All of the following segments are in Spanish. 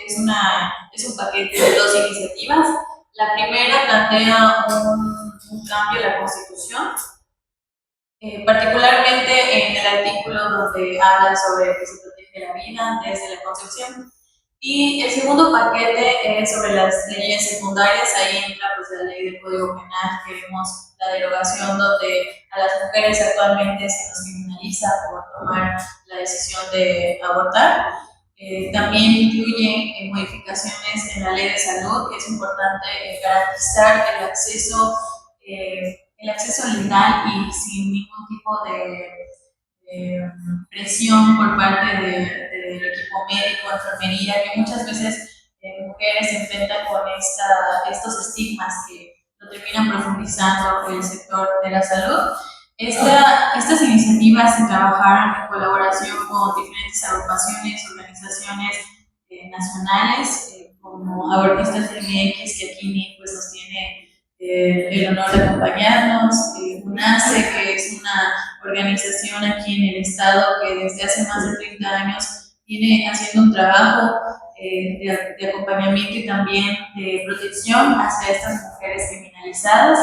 es un paquete de dos iniciativas. La primera plantea un cambio en la Constitución, particularmente en el artículo donde habla sobre que se protege la vida desde la concepción. Y el segundo paquete es sobre las leyes secundarias. Ahí entra pues la ley del Código Penal. Queremos la derogación donde a las mujeres actualmente se nos criminaliza por tomar la decisión de abortar. También incluye modificaciones en la ley de salud, que es importante garantizar el acceso legal y sin ningún tipo de presión por parte del equipo médico, enfermería, que muchas veces mujeres se enfrentan con estos estigmas que lo terminan profundizando el sector de la salud. Estas iniciativas se trabajaron en colaboración con diferentes agrupaciones, organizaciones nacionales, como Abortistas MX, que aquí pues, nos tiene el honor de acompañarnos, UNACE, que es una organización aquí en el estado que desde hace más de 30 años viene haciendo un trabajo de acompañamiento y también de protección hacia estas mujeres criminalizadas.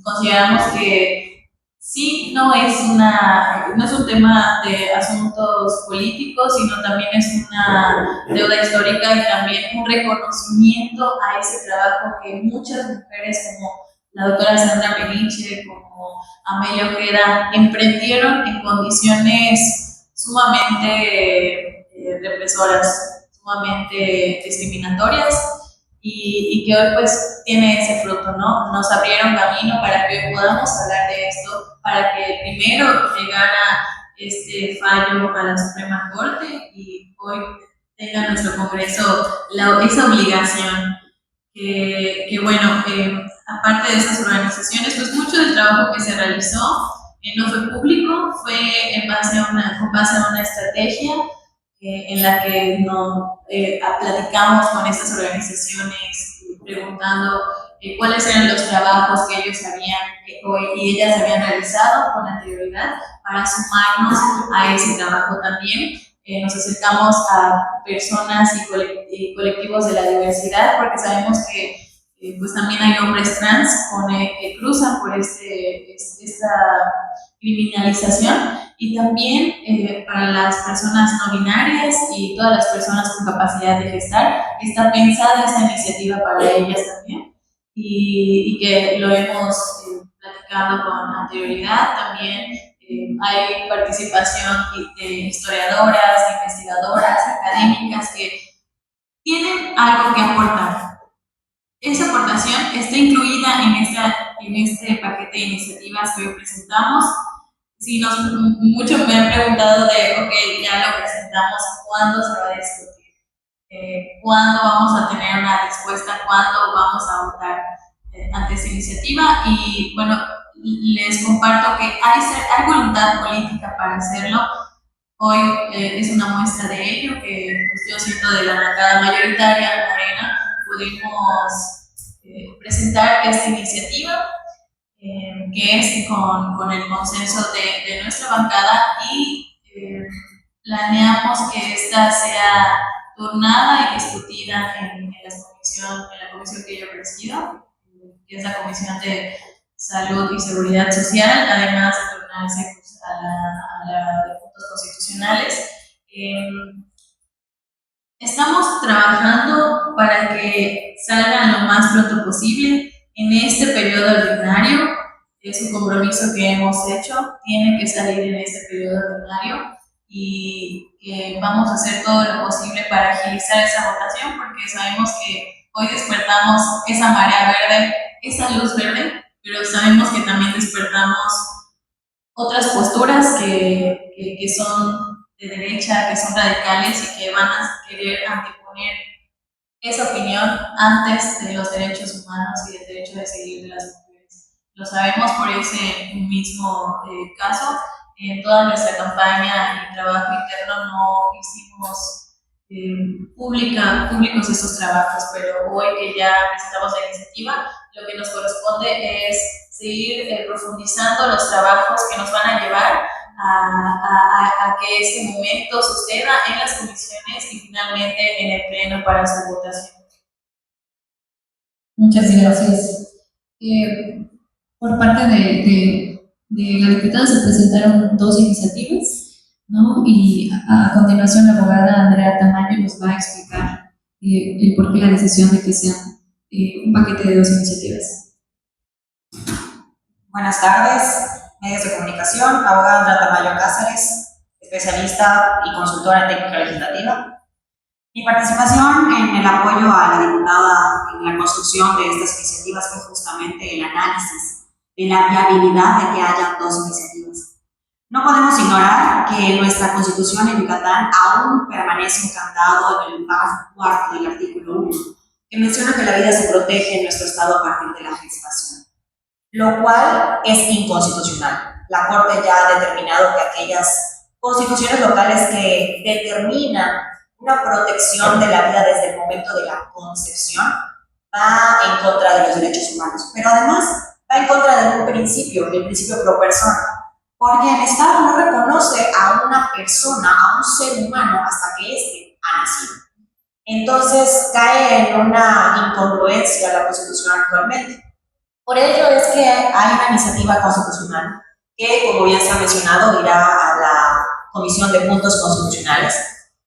Consideramos que sí, no es un tema de asuntos políticos, sino también es una deuda histórica y también un reconocimiento a ese trabajo que muchas mujeres como la doctora Sandra Peniche, como Amelia Ojeda, emprendieron en condiciones sumamente represoras, sumamente discriminatorias, y que hoy pues tiene ese fruto, ¿no? Nos abrieron camino para que hoy podamos hablar de esto, para que primero llegara este fallo a la Suprema Corte y hoy tenga nuestro Congreso esa obligación. Que bueno, aparte de esas organizaciones, pues mucho del trabajo que se realizó no fue público, fue con base a una estrategia en la que platicamos con estas organizaciones preguntando cuáles eran los trabajos que ellos y ellas habían realizado con anterioridad para sumarnos a ese trabajo también. Nos acercamos a personas y colectivos de la diversidad porque sabemos que pues también hay hombres trans que cruzan por esta criminalización, y también para las personas no binarias y todas las personas con capacidad de gestar, está pensada esta iniciativa para ellas también, y que lo hemos platicado con anterioridad. También hay participación de historiadoras, investigadoras, académicas que tienen algo que aportar. Esa aportación está incluida en este paquete de iniciativas que hoy presentamos. Sí, muchos me han preguntado ok, ya lo presentamos, ¿cuándo se va a discutir? ¿Cuándo vamos a tener una respuesta? ¿Cuándo vamos a votar ante esta iniciativa? Y bueno, les comparto que hay voluntad política para hacerlo. Hoy es una muestra de ello, que pues, yo siento de la bancada mayoritaria Morena, pudimos presentar esta iniciativa, que es con el consenso de nuestra bancada, y planeamos que esta sea turnada y discutida en la comisión que yo presido, que es la Comisión de Salud y Seguridad Social, además de turnarse pues, a la de puntos constitucionales. Estamos trabajando para que salgan lo más pronto posible en este periodo ordinario. Es un compromiso que hemos hecho, tiene que salir en este periodo ordinario, y vamos a hacer todo lo posible para agilizar esa votación, porque sabemos que hoy despertamos esa marea verde, esa luz verde, pero sabemos que también despertamos otras posturas que son de derecha, que son radicales y que van a querer anteponer esa opinión antes de los derechos humanos y del derecho de decidir de las mujeres. Lo sabemos por ese mismo caso. En toda nuestra campaña y trabajo interno no hicimos públicos estos trabajos, pero hoy que ya presentamos la iniciativa, lo que nos corresponde es seguir profundizando los trabajos que nos van a llevar a que este momento suceda en las comisiones y finalmente en el pleno para su votación. Muchas gracias. Por parte de la diputada se presentaron dos iniciativas, ¿no? Y a continuación la abogada Andrea Tamayo nos va a explicar el por qué la decisión de que sean un paquete de dos iniciativas. Buenas tardes, medios de comunicación, abogada Andrea Tamayo Cáceres, especialista y consultora en técnica legislativa. Mi participación en el apoyo a la diputada en la construcción de estas iniciativas fue justamente el análisis de la viabilidad de que haya dos iniciativas. No podemos ignorar que nuestra Constitución en Yucatán aún permanece un candado en el párrafo cuarto del artículo 1, que menciona que la vida se protege en nuestro Estado a partir de la gestación, lo cual es inconstitucional. La Corte ya ha determinado que aquellas constituciones locales que determinan una protección de la vida desde el momento de la concepción va en contra de los derechos humanos, pero además va en contra de un principio, el principio pro persona, porque el Estado no reconoce a una persona, a un ser humano, hasta que éste ha nacido. Entonces cae en una incongruencia la Constitución actualmente. Por ello es que hay una iniciativa constitucional que, como bien se ha mencionado, irá a la Comisión de Puntos Constitucionales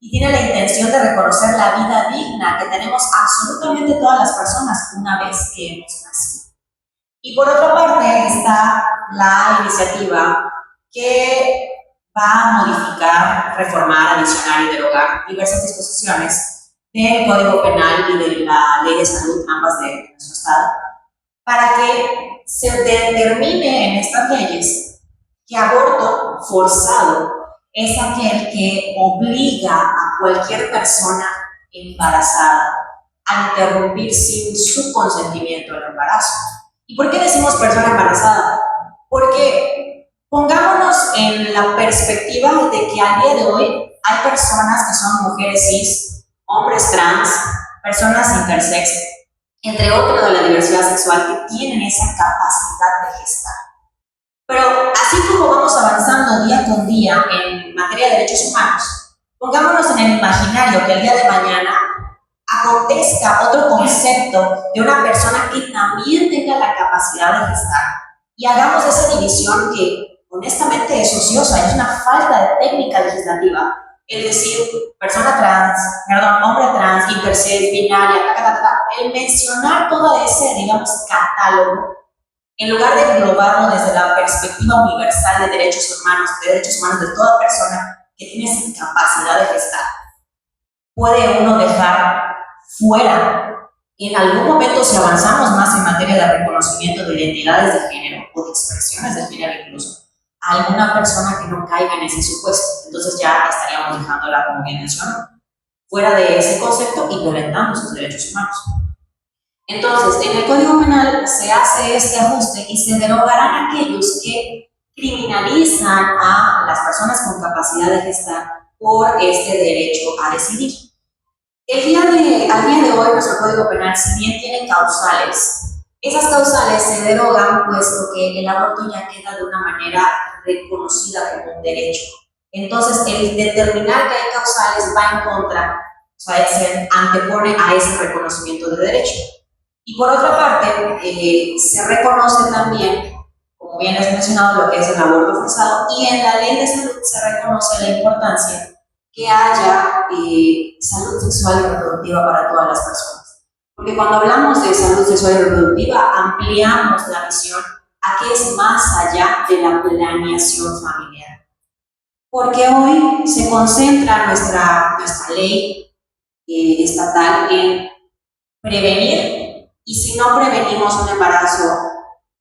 y tiene la intención de reconocer la vida digna que tenemos absolutamente todas las personas una vez que hemos nacido. Y por otra parte está la iniciativa que va a modificar, reformar, adicionar y derogar diversas disposiciones del Código Penal y de la Ley de Salud, ambas de nuestro Estado, para que se determine en estas leyes que aborto forzado es aquel que obliga a cualquier persona embarazada a interrumpir sin su consentimiento el embarazo. ¿Y por qué decimos persona embarazada? Porque pongámonos en la perspectiva de que al día de hoy hay personas que son mujeres cis, hombres trans, personas intersex, entre otros de la diversidad sexual, que tienen esa capacidad de gestar. Pero así como vamos avanzando día con día en materia de derechos humanos, pongámonos en el imaginario que el día de mañana acontezca otro concepto de una persona que también tenga la capacidad de gestar y hagamos esa división que honestamente es ociosa, es una falta de técnica legislativa, es decir, persona trans, hombre trans, intersex, binaria, el mencionar todo ese, digamos, catálogo, en lugar de englobarlo desde la perspectiva universal de derechos humanos de toda persona que tiene esa capacidad de gestar, puede uno dejar fuera, en algún momento si avanzamos más en materia de reconocimiento de identidades de género o de expresiones de género incluso, a alguna persona que no caiga en ese supuesto. Entonces ya estaríamos dejándola, como bien mencionó, fuera de ese concepto y violentando sus derechos humanos. Entonces, en el Código Penal se hace este ajuste y se derogarán aquellos que criminalizan a las personas con capacidad de gestar por este derecho a decidir. Al día de hoy, nuestro Código Penal, si bien tiene causales, esas causales se derogan puesto que el aborto ya queda de una manera reconocida como un derecho. Entonces, el determinar que hay causales va en contra, o sea, se antepone a ese reconocimiento de derecho. Y por otra parte, se reconoce también, como bien les he mencionado, lo que es el aborto forzado, y en la Ley de Salud se reconoce la importancia que haya salud sexual y reproductiva para todas las personas. Porque cuando hablamos de salud sexual y reproductiva, ampliamos la visión a que es más allá de la planeación familiar. Porque hoy se concentra nuestra ley estatal en prevenir, y si no prevenimos un embarazo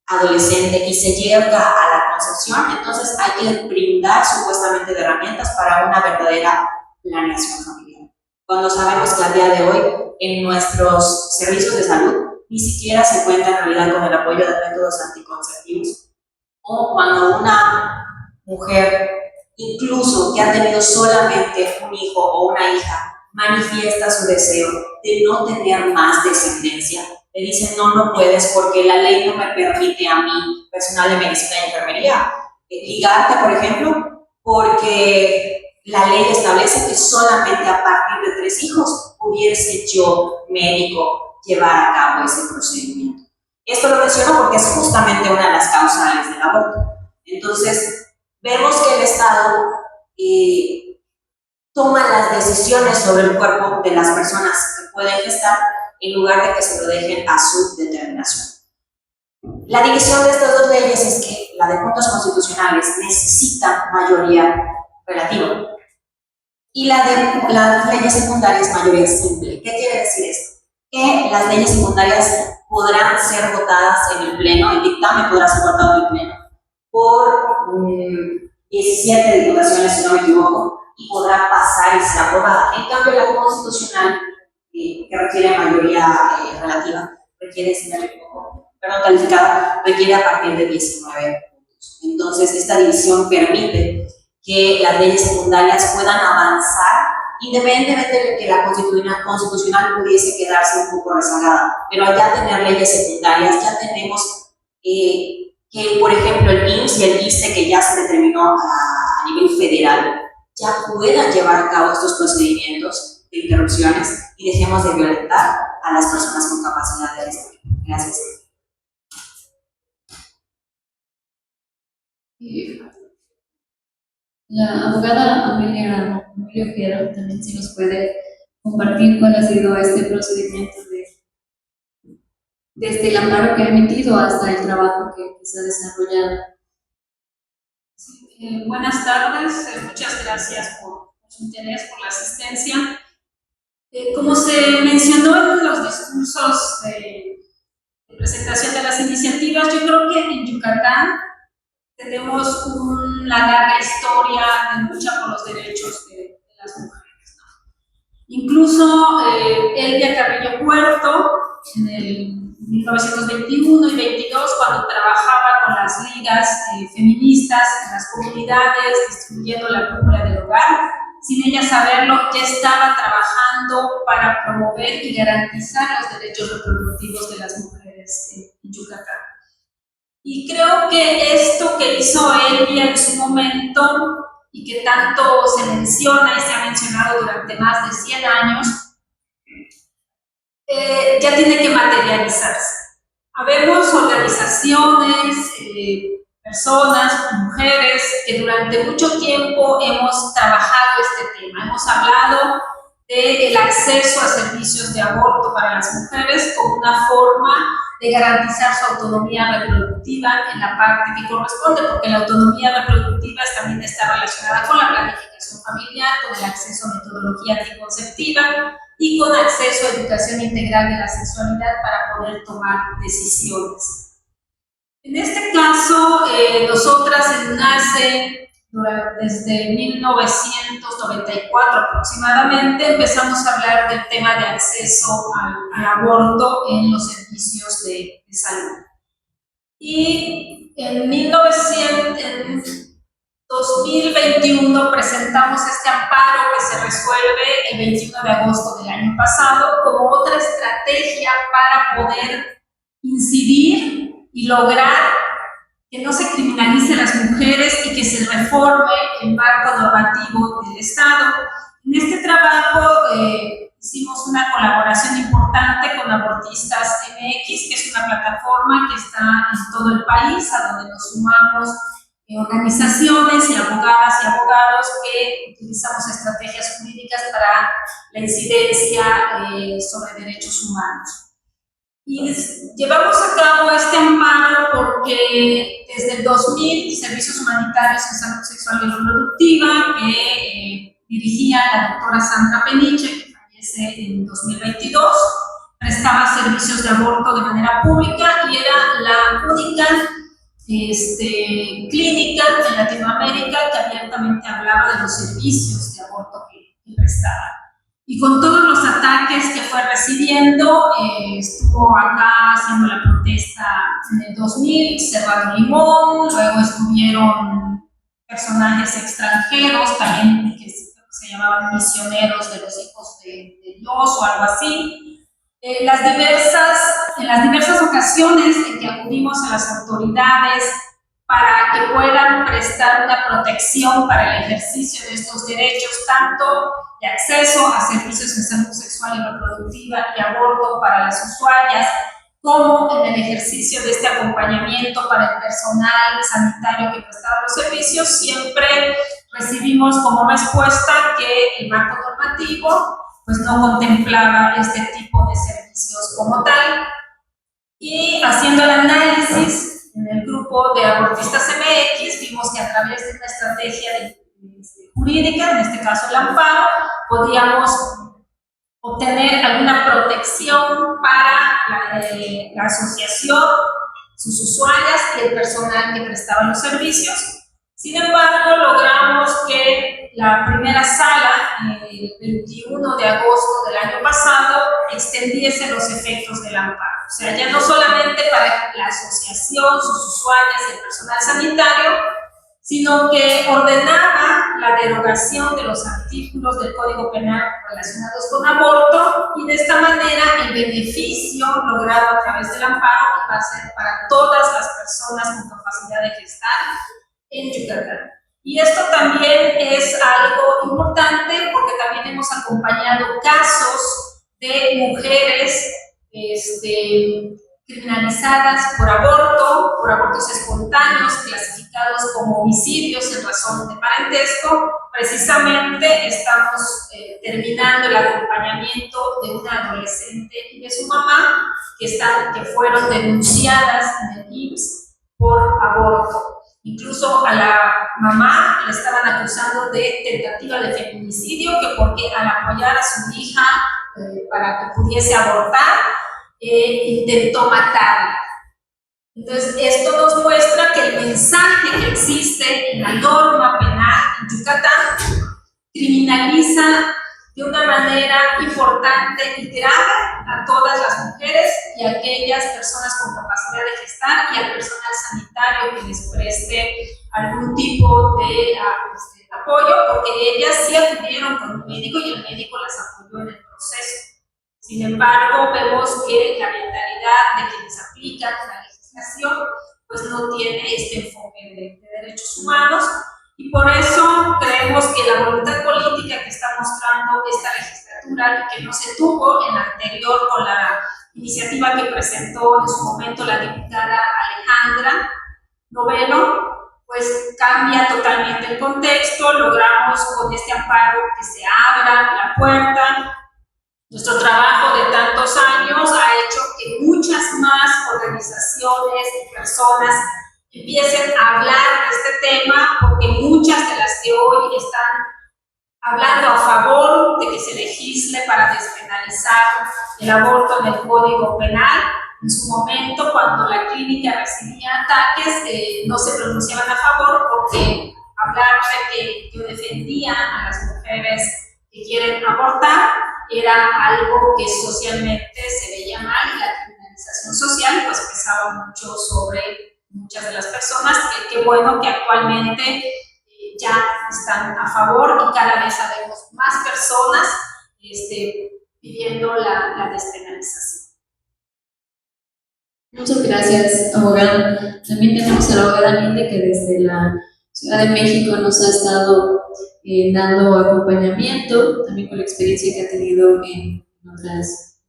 adolescente y se llega a la concepción, entonces hay que brindar supuestamente de herramientas para una verdadera planeación familiar. Cuando sabemos que al día de hoy en nuestros servicios de salud ni siquiera se cuenta en realidad con el apoyo de métodos anticonceptivos, o cuando una mujer, incluso que ha tenido solamente un hijo o una hija, manifiesta su deseo de no tener más descendencia, le dicen no puedes porque la ley no me permite a mí, personal de medicina y enfermería, ligarte, por ejemplo, porque la ley establece que solamente a partir de 3 hijos pudiese yo, médico, llevar a cabo ese procedimiento. Esto lo menciono porque es justamente una de las causales del aborto. Entonces, vemos que el Estado toma las decisiones sobre el cuerpo de las personas que pueden gestar en lugar de que se lo dejen a su determinación. La división de estas dos leyes es que la de puntos constitucionales necesita mayoría relativa y la de las leyes secundarias mayoría simple. ¿Qué quiere decir esto? Que las leyes secundarias podrán ser votadas en el Pleno, el dictamen podrá ser votado en el Pleno por 17 diputaciones, si no me equivoco, y podrá pasar y ser aprobada. En cambio, la constitucional, que requiere mayoría relativa, requiere, calificada, requiere a partir de 19 puntos. Entonces, esta división permite que las leyes secundarias puedan avanzar independientemente de que la constitucional pudiese quedarse un poco rezagada. Pero al ya tener leyes secundarias, ya tenemos que, por ejemplo, el IMSS y el ISSSTE, que ya se determinó a nivel federal, ya puedan llevar a cabo estos procedimientos de interrupciones y dejemos de violentar a las personas con capacidad de gestar. Gracias. La abogada Amelia Ojeda también sí nos puede compartir cuál ha sido este procedimiento desde el amparo que ha emitido hasta el trabajo que se ha desarrollado. Sí, buenas tardes, muchas gracias por su interés, por la asistencia. Como se mencionó en los discursos de presentación de las iniciativas, yo creo que en Yucatán tenemos una larga historia de lucha por los derechos de las mujeres, ¿no? Incluso Elvia Carrillo Puerto, en el 1921 y 22, cuando trabajaba con las ligas feministas en las comunidades, distribuyendo la brújula del hogar, sin ella saberlo, ya estaba trabajando para promover y garantizar los derechos reproductivos de las mujeres en Yucatán. Y creo que esto que hizo Elvia en su momento y que tanto se menciona y se ha mencionado durante más de 100 años, ya tiene que materializarse. Habemos organizaciones, personas, mujeres, que durante mucho tiempo hemos trabajado este tema. Hemos hablado del acceso a servicios de aborto para las mujeres como una forma de garantizar su autonomía reproductiva en la parte que corresponde, porque la autonomía reproductiva también está relacionada con la planificación familiar, con el acceso a metodología anticonceptiva y con acceso a educación integral de la sexualidad para poder tomar decisiones. En este caso, nosotras en NACE, desde 1994 aproximadamente, empezamos a hablar del tema de acceso al aborto en los servicios de salud. Y en 2021 presentamos este amparo que se resuelve el 21 de agosto del año pasado como otra estrategia para poder incidir y lograr que no se criminalice a las mujeres y que se reforme el marco normativo del Estado. En este trabajo hicimos una colaboración importante con Abortistas MX, que es una plataforma que está en todo el país, a donde nos sumamos organizaciones y abogadas y abogados que utilizamos estrategias jurídicas para la incidencia sobre derechos humanos. Y llevamos a cabo este amparo porque desde el 2000 Servicios Humanitarios en Salud Sexual y Reproductiva, que dirigía la doctora Sandra Peniche, que fallece en 2022, prestaba servicios de aborto de manera pública y era la única clínica en Latinoamérica que abiertamente hablaba de los servicios de aborto que prestaba. Y con todos los ataques que fue recibiendo, estuvo acá haciendo la protesta en el 2000, Cerrado Limón, luego estuvieron personajes extranjeros también que se llamaban misioneros de los hijos de Dios o algo así. En las diversas ocasiones en que acudimos a las autoridades para que puedan prestar una protección para el ejercicio de estos derechos, tanto de acceso a servicios de salud sexual y reproductiva y aborto para las usuarias, como en el ejercicio de este acompañamiento para el personal sanitario que prestaba los servicios. Siempre recibimos como respuesta que el marco normativo pues no contemplaba este tipo de servicios como tal. Y haciendo el análisis en el grupo de abortistas MX, vimos que a través de una estrategia jurídica, en este caso el amparo, podíamos obtener alguna protección para la asociación, sus usuarias y el personal que prestaba los servicios. Sin embargo, logramos que la primera sala, el 21 de agosto del año pasado, extendiese los efectos del amparo. O sea, ya no solamente para la asociación, sus usuarias y el personal sanitario, sino que ordenaba la derogación de los artículos del Código Penal relacionados con aborto, y de esta manera el beneficio logrado a través del amparo va a ser para todas las personas con capacidad de gestar en Yucatán. Y esto también es algo importante porque también hemos acompañado casos de mujeres criminalizadas por abortos espontáneos, clasificados como homicidios en razón de parentesco. Precisamente estamos terminando el acompañamiento de una adolescente y de su mamá que fueron denunciadas en el IMSS por aborto. Incluso a la mamá le estaban acusando de tentativa de feminicidio, que porque al apoyar a su hija para que pudiese abortar, intentó matarla. Entonces, esto nos muestra que el mensaje que existe en la norma penal en Yucatán criminaliza de una manera importante y grave a todas las mujeres y a aquellas personas con capacidad de gestar y al personal sanitario que les preste algún tipo de apoyo, porque ellas sí acudieron con un médico y el médico las apoyó en el proceso. Sin embargo, vemos que la mentalidad de quienes aplican la legislación pues no tiene este enfoque de derechos humanos, y por eso creemos que la voluntad política que está mostrando esta legislatura, y que no se tuvo en la anterior con la iniciativa que presentó en su momento la diputada Alejandra Novelo, pues cambia totalmente el contexto. Logramos con este amparo que se abra la puerta. Nuestro trabajo de tantos años ha hecho que muchas más organizaciones y personas empiecen a hablar de este tema, porque muchas de las que hoy están hablando a favor de que se legisle para despenalizar el aborto en el Código Penal, en su momento, cuando la clínica recibía ataques, no se pronunciaban a favor, porque hablar de que yo defendía a las mujeres que quieren abortar era algo que socialmente se veía mal, y la criminalización social pues pesaba mucho sobre muchas de las personas. Qué bueno que actualmente ya están a favor, y cada vez sabemos más personas pidiendo la despenalización. Muchas gracias, abogada. También tenemos a la abogada Minde, que desde la Ciudad de México nos ha estado dando acompañamiento, también con la experiencia que ha tenido en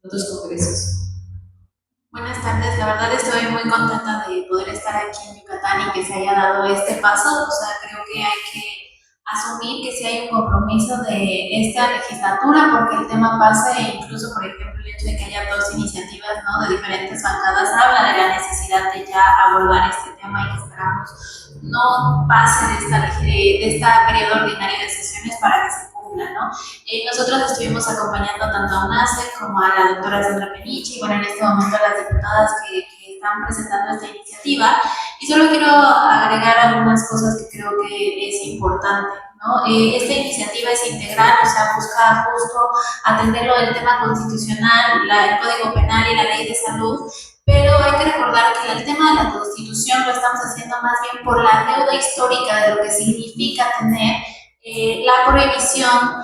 otros congresos. Buenas tardes, la verdad estoy muy contenta de poder estar aquí en Yucatán y que se haya dado este paso. O sea, creo que hay que asumir que sí hay un compromiso de esta legislatura porque el tema pase, e incluso, por ejemplo, el hecho de que haya dos iniciativas, ¿no?, de diferentes bancadas, habla de la necesidad de ya abordar este tema, y que esperamos no pase de esta periodo ordinario de sesiones para que se cumpla, ¿no? Nosotros estuvimos acompañando tanto a UNACE como a la doctora Sandra Peniche, y bueno, en este momento a las diputadas que están presentando esta iniciativa, y solo quiero agregar algunas cosas que creo que es importante, ¿no? Esta iniciativa es integral, o sea, busca justo atenderlo del tema constitucional, el Código Penal y la Ley de Salud, pero hay que recordar que el tema de la Constitución lo estamos haciendo más bien por la deuda histórica de lo que significa tener la prohibición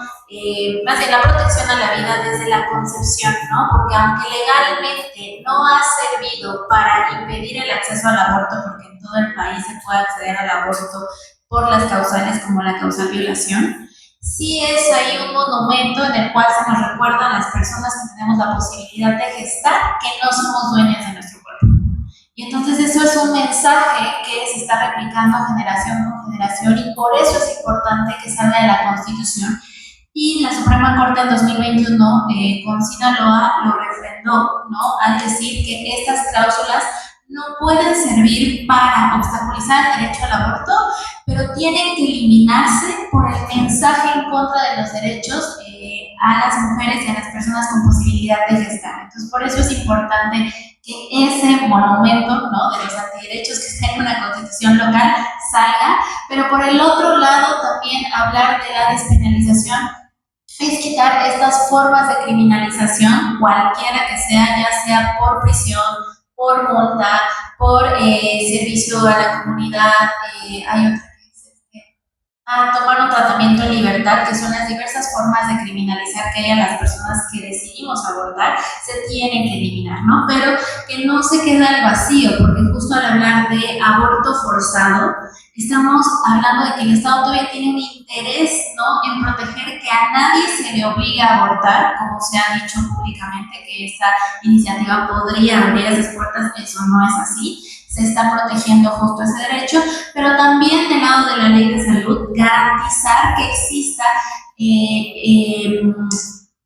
más bien la protección a la vida desde la concepción, ¿no? Porque aunque legalmente no ha servido para impedir el acceso al aborto, porque en todo el país se puede acceder al aborto por las causales como la causal violación, sí es ahí un monumento en el cual se nos recuerda a las personas que tenemos la posibilidad de gestar que no somos dueñas de nuestro cuerpo. Y entonces eso es un mensaje que se está replicando generación con generación y por eso es importante que salga de la Constitución. Y la Suprema Corte en 2021 con Sinaloa lo refrendó, ¿no? Al decir que estas cláusulas no pueden servir para obstaculizar el derecho al aborto, pero tienen que eliminarse por el mensaje en contra de los derechos a las mujeres y a las personas con posibilidad de gestar. Entonces, por eso es importante que ese monumento, ¿no?, de los antiderechos que está en una constitución local salga, pero por el otro lado también hablar de la despenalización es quitar estas formas de criminalización, cualquiera que sea, ya sea por prisión, por multa, por servicio a la comunidad, hay otra que es tomar un tratamiento en libertad, que son las diversas formas de criminalizar que hay a las personas que decidimos abortar, se tienen que eliminar, ¿no? Pero que no se queda el vacío, porque justo al hablar de aborto forzado, estamos hablando de que el Estado todavía tiene un interés, ¿no?, en proteger que a nadie se le obligue a abortar, como se ha dicho públicamente que esta iniciativa podría abrir esas puertas. Eso no es así. Se está protegiendo justo ese derecho, pero también del lado de la ley de salud, garantizar que exista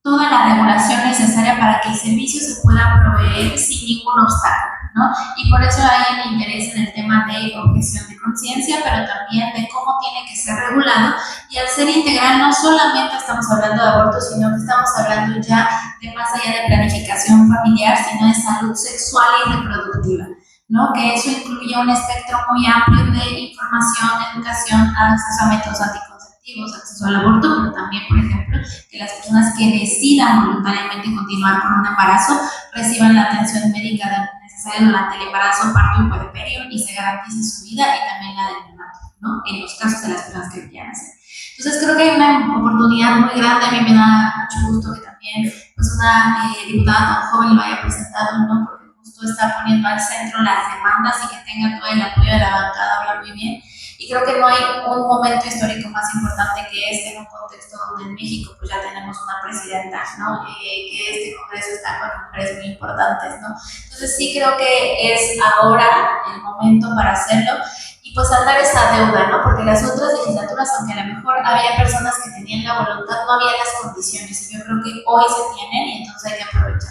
toda la regulación necesaria para que el servicio se pueda proveer sin ningún obstáculo, ¿no? Y por eso hay el interés en el tema de objeción de conciencia, pero también de cómo tiene que ser regulado. Y al ser integral, no solamente estamos hablando de aborto, sino que estamos hablando ya de más allá de planificación familiar, sino de salud sexual y reproductiva, ¿no? Que eso incluye un espectro muy amplio de información, educación, acceso a métodos anticonceptivos, acceso al aborto, pero también, por ejemplo, que las personas que decidan voluntariamente continuar con un embarazo reciban la atención médica necesaria durante el embarazo, parto y puerperio, y se garantice su vida y también la del neonato, ¿no?, en los casos de las personas que quieran hacer. Entonces creo que hay una oportunidad muy grande. A mí me da mucho gusto que también pues una diputada tan joven lo haya presentado, ¿no?, porque justo está poniendo al centro las demandas y que tenga todo el apoyo de la bancada, habla muy bien. Y creo que no hay un momento histórico más importante que este, en un contexto donde en México pues ya tenemos una presidenta, ¿no?, que este congreso está con mujeres muy importantes, ¿no? Entonces sí creo que es ahora el momento para hacerlo y pues saldar esa deuda, ¿no? Porque las otras legislaturas, aunque a lo mejor había personas que tenían la voluntad, no había las condiciones, y yo creo que hoy se tienen y entonces hay que aprovechar.